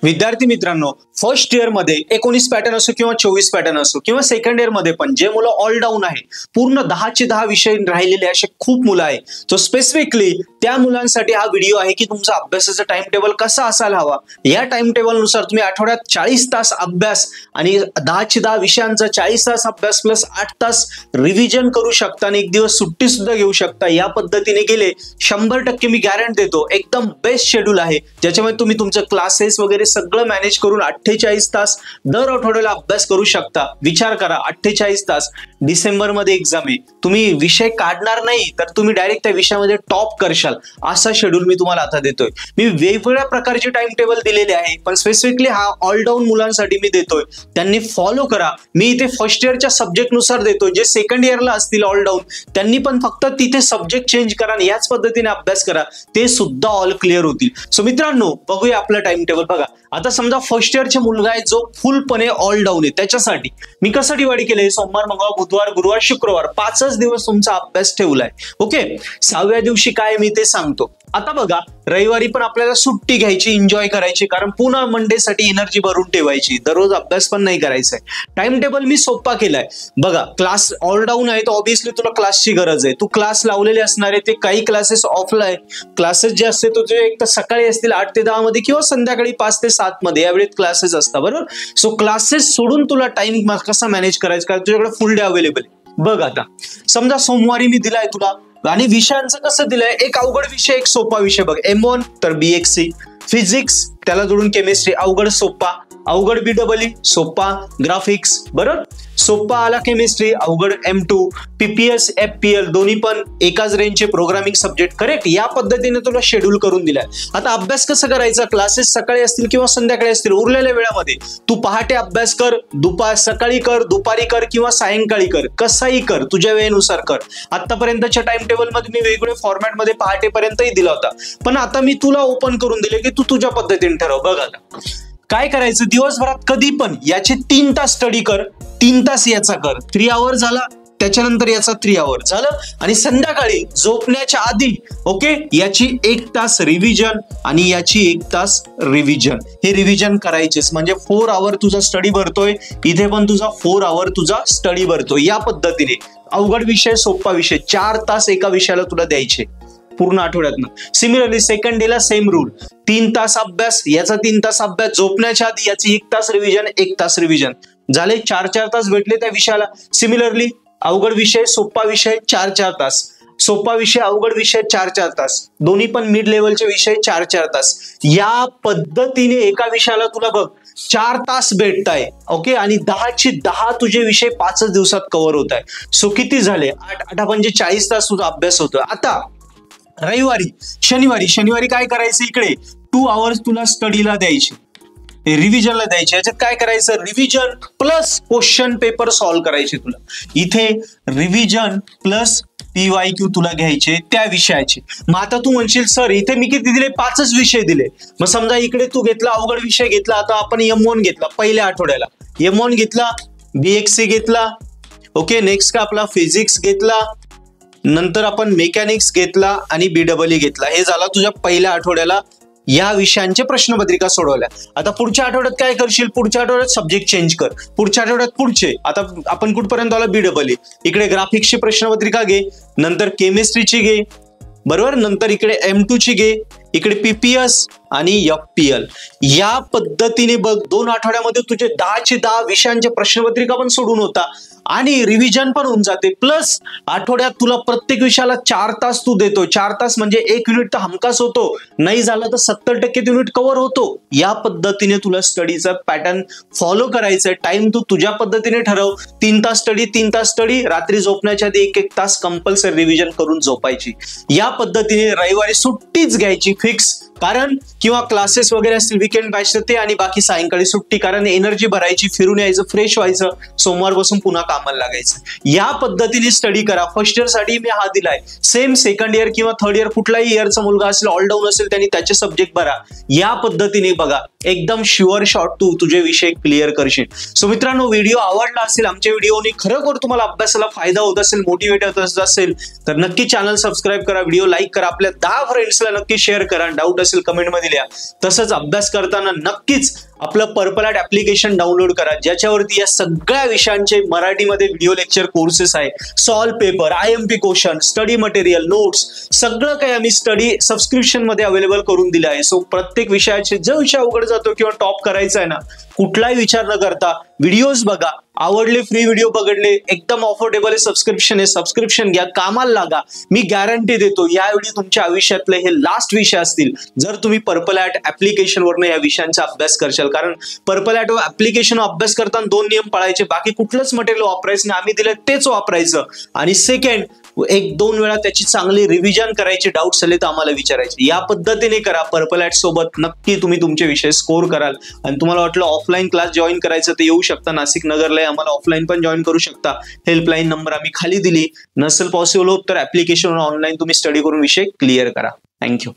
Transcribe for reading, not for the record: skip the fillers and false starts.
विद्यार्थी मित्रांनो, first year मध्ये 19 पॅटर्न असो किंवा 24 पॅटर्न असो किंवा सेकंड इयर मध्ये पण जे मुलं ऑल डाऊन आहे, पूर्ण 10चे 10 विषय राहिलेले असे खूप मुलं आहे, तो स्पेसिफिकली त्या मुलांसाठी हा व्हिडिओ आहे की तुमचा अभ्यासाचा टाइम टेबल कसा असायला हवा। या टाइम टेबल नुसार तुम्ही आठवड्यात 40 तास अभ्यास आणि 10चे 10 विषयांचा 40 तास अभ्यास प्लस 8 तास रिव्हिजन करू शकता आणि एक दिवस सुट्टी सुद्धा घेऊ शकता। या पद्धतीने गेले 100% मी गॅरंटी देतो, एकदम बेस्ट शेड्यूल आहे ज्याच्यामध्ये तुम्ही तुमचे क्लासेस वगैरे सगळं मॅनेज करून 48 तास दर आठवड्याला अभ्यास करू शकता। विचार करा, 48 तास डिसेंबर मध्ये एक्झाम आहे, तुम्ही विषय काढणार नाही तर तुम्ही डायरेक्ट त्या विषयामध्ये टॉप करशाल, असा शेड्यूल मी तुम्हाला आता देतोय। मी वेगवेगळ्या प्रकारचे टाइम टेबल दिलेले आहे, पण स्पेसिफिकली हा ऑल डाऊन मुलांसाठी मी देतोय, त्यांनी फॉलो करा। मी इथे फर्स्ट इयरच्या सब्जेक्ट नुसार देतोय, जे सेकंड इयरला असतील ऑल डाऊन त्यांनी पण फक्त तिथे सब्जेक्ट चेंज करा आणि याच पद्धतीने अभ्यास करा, ते सुद्धा ऑल क्लिअर होतील। सो मित्रांनो, बघूया आपला टाइम टेबल। बघा, आता समजा फर्स्ट इयरचे मुलगा आहे जो फुलपणे ऑल डाऊन आहे, त्याच्यासाठी मी कसं डिवाइड केलंय, सोमवार मंगळवार बुधवार गुरुवार शुक्रवार 5च दिवस तुमचा अभ्यास ठेवलाय। ओके, 6व्या दिवशी काय मी ते सांगतो। आता बघा, रविवारी पण आपल्याला सुट्टी घ्यायची, एन्जॉय करायची, कारण पुन्हा मंडे साठी एनर्जी भरून ठेवायची, दररोज अभ्यास पण नाही करायचा आहे। टाइम टेबल मी सोपा केलाय बघा। क्लास ऑल डाऊन आहे तर ऑब्विसली तुला क्लासची गरज आहे, तू क्लास लावलेले असणार आहे, ते काही क्लासेस ऑफलाईन क्लासेस जे असते तुझे एक तर सकाळी असतील 8 ते 10 मध्ये किंवा संध्याकाळी 5 ते 7 मध्ये, यावेळेत क्लासेस असतात बरोबर। सो क्लासेस सोडून तुला टाइम कसा मॅनेज करायचा, कारण तुझ्याकडे फुल डे अवेलेबल आहे। बघ, आता समजा सोमवारी मी दिलाय तुला आणि विषयांचं कसं दिलंय, एक अवघड विषय एक सोपा विषय बघ, M1 तर BXC, फिजिक्स त्याला जोडून केमिस्ट्री अवघड सोपा, अवघड BEE सोपा, ग्राफिक्स बरोबर सोपा आला, केमिस्ट्री अवघड M2, PPS FPL दोन्ही पण एकाच रेंजचे प्रोग्रामिंग सब्जेक्ट, करेक्ट। या पद्धतीने तुला शेड्यूल करून दिलाय। आता अभ्यास कसं करायचा, क्लासेस सकाळी असतील किंवा संध्याकाळी असतील, उरलेल्या वेळामध्ये तू पहाटे अभ्यास कर, सकाळी कर, दुपारी कर किंवा सायंकाळी कर, कसाही कर, तुझ्या वेळेनुसार कर। आतापर्यंतच्या टाइम टेबल मध्ये मी वेगवेगळ्या फॉर्मॅट मध्ये पहाटेपर्यंतही दिला होता, पण आता मी तुला ओपन करून दिले की तू तुझ्या पद्धतीने ठरव। बघ, आता काय करायचं, दिवसभरात कधी पण याचे 3 तास स्टडी कर, 3 तास याचा कर, 3 आवर झाला, त्याच्यानंतर याचा 3 आवर झालं, आणि संध्याकाळी झोपण्याच्या आधी ओके याची 1 तास रिव्हिजन आणि याची 1 तास रिव्हिजन, हे रिव्हिजन करायचेच, म्हणजे 4 आवर तुझा स्टडी भरतोय, इथे पण तुझा 4 आवर तुझा स्टडी भरतोय। या पद्धतीने अवघड विषय सोपा विषय 4 तास एका विषयाला तुला द्यायचे पूर्ण आठवड्यातनं। सिमिलरली सेकंड डे ला सेम रूल, 3 तास अभ्यास, याचा 3 तास अभ्यास, झोपण्याच्या आधी याची 1 तास रिव्हिजन 1 तास रिव्हिजन झाले, 4-4 तास भेटले त्या विषयाला। सिमिलरली अवघड विषय सोपा विषय 4-4 तास, सोपा विषय अवघड विषय 4-4 तास, दोन्ही पण मिड लेवलचे विषय 4-4 तास। या पद्धतीने एका विषयाला तुला बघ 4 तास भेटताय ओके, आणि 10चे 10 तुझे विषय 5च दिवसात कव्हर होत आहे। सो किती झाले, 8 म्हणजे 40 तास तुझा अभ्यास होतोय। आता रविवारी शनिवारी काय करायचं, इकडे 2 आवर्स तुला स्टडीला द्यायचे, रिव्हिजनला द्यायचे। याच्यात काय करायचं, revision plus question paper solve करायचे तुला। इथे रिव्हिजन प्लस PYQ तुला घ्यायचे त्या विषयाचे। मग आता तू म्हणशील सर इथे मी किती दिले, 5च विषय दिले, मग समजा इकडे तू घेतला अवघड विषय घेतला, आता आपण M1 घेतला पहिल्या आठवड्याला, M1 घेतला, BXC घेतला ओके, नेक्स्ट का आपला फिजिक्स घेतला, नंतर आपण मेकॅनिक्स घेतला आणि BEE घेतला, हे झाला तुझ्या पहिल्या आठवड्याला या विषयांचे प्रश्नपत्रिका सोडवल्या। आता पुढच्या आठवड्यात काय करशील, पुढच्या आठवड्यात सब्जेक्ट चेंज कर, पुढच्या आठवड्यात पुढचे, आता आपण कुठपर्यंत आलो BEE, इकडे ग्राफिक्सची प्रश्नपत्रिका घे, नंतर केमिस्ट्रीची घे बरोबर, नंतर इकडे M2 ची घे, इकडे PPS आणि FPL। या पद्धतीने बघ 2 आठवड्यामध्ये तुझे 10चे 10 विषयांचे प्रश्नपत्रिका पण सोडून होता आणि रिव्हिजन पण होऊन जाते, प्लस आठवड्यात तुला प्रत्येक विषयाला 4 तास तू देतो। 4 तास म्हणजे 1 युनिट तर हमखास होतो, नाही झालं तर 70% युनिट कव्हर होतो। या पद्धतीने तुला स्टडीचा पॅटर्न फॉलो करायचंय। टाइम तू तुझ्या पद्धतीने ठरव, 3 तास स्टडी, रात्री झोपण्याच्या आधी 1-1 तास कंपल्सरी रिव्हिजन करून झोपायची। या पद्धतीने रविवारी सुट्टीच घ्यायची फिक्स, कारण किंवा क्लासेस वगैरे असतील वीकेंड बॅच ते, आणि बाकी सायंकाळी सुट्टी, कारण एनर्जी भरायची, फिरून यायचं, फ्रेश व्हायचं, सोमवार बसून पुन्हा कामाला लागायचं। या पद्धतीने स्टडी करा। फर्स्ट इयर साठी मी हा दिलाय, सेम सेकंड इयर किंवा थर्ड इयर कुठलाही इयरचा मुलगा असेल, ऑल डाऊन असेल, त्यांनी त्याचे सब्जेक्ट भरा। या पद्धतीने बघा, एकदम शुअर शॉट तू तुझे विषय क्लिअर करशील। सो मित्रांनो, व्हिडिओ आवडला असेल, आमच्या व्हिडिओने खरोखर तुम्हाला अभ्यासाला फायदा होत असेल, मोटिवेट होत असेल, तर नक्की चॅनल सबस्क्राईब करा, व्हिडिओ लाईक करा, आपल्या 10 फ्रेंड्सला नक्की शेअर करा, डाऊट असेल कमेंट मध्ये दिल्या. तसंच अभ्यास करताना नक्कीच आपलं पर्पल आर्ट ऍप्लिकेशन डाउनलोड करा, ज्याच्यावरती या सगळ्या विषयांचे मराठीमध्ये व्हिडिओ लेक्चर कोर्सेस आहे. Solve paper, IMP question, study material, notes, सगळं काही आम्ही स्टडी सबस्क्रिप्शन मध्ये अवेलेबल करून दिलं आहे. सो प्रत्येक विषयाचे जो विषय अवघड जातो किंवा टॉप करायचा आहे ना, कुठलाही विचार न करता व्हिडिओज बघा, आवडले फ्री व्हिडिओ बघडले, एकदम अफोर्डेबल सबस्क्रिप्शन आहे, सबस्क्रिप्शन घ्या, कामाला लागा. मी गॅरंटी देतो यावेळी तुमच्या आयुष्यातले हे लास्ट विषय असतील जर तुम्ही पर्पल आर्ट ऍप्लिकेशन वरनं या विषयांचा अभ्यास करशाल. कारण पर्पल आर्ट ऍप्लिकेशन अभ्यास करताना 2 नियम पाळायचे, बाकी कुठलंच मटेरियल वापरायचं नाही, आम्ही दिलं तेच वापरायचं. आणि सेकंड, 1-2 वेळा त्याची चांगली रिव्हिजन करायची, डाऊट्स आले तर आम्हाला विचारायचे. या पद्धतीने करा. पर्पल आर्ट सोबत नक्की तुम्ही तुमचे विषय स्कोर कराल. आणि तुम्हाला वाटलं ऑफलाईन क्लास जॉईन करायचं तर येऊ शकता, नाशिक नगरला आम्हाला ऑफलाईन पण जॉईन करू शकता. हेल्पलाईन नंबर आम्ही खाली दिली. नसेल पॉसिबल होत तर ऍप्लिकेशन ऑनलाईन तुम्ही स्टडी करून विषय क्लिअर करा. थँक्यू.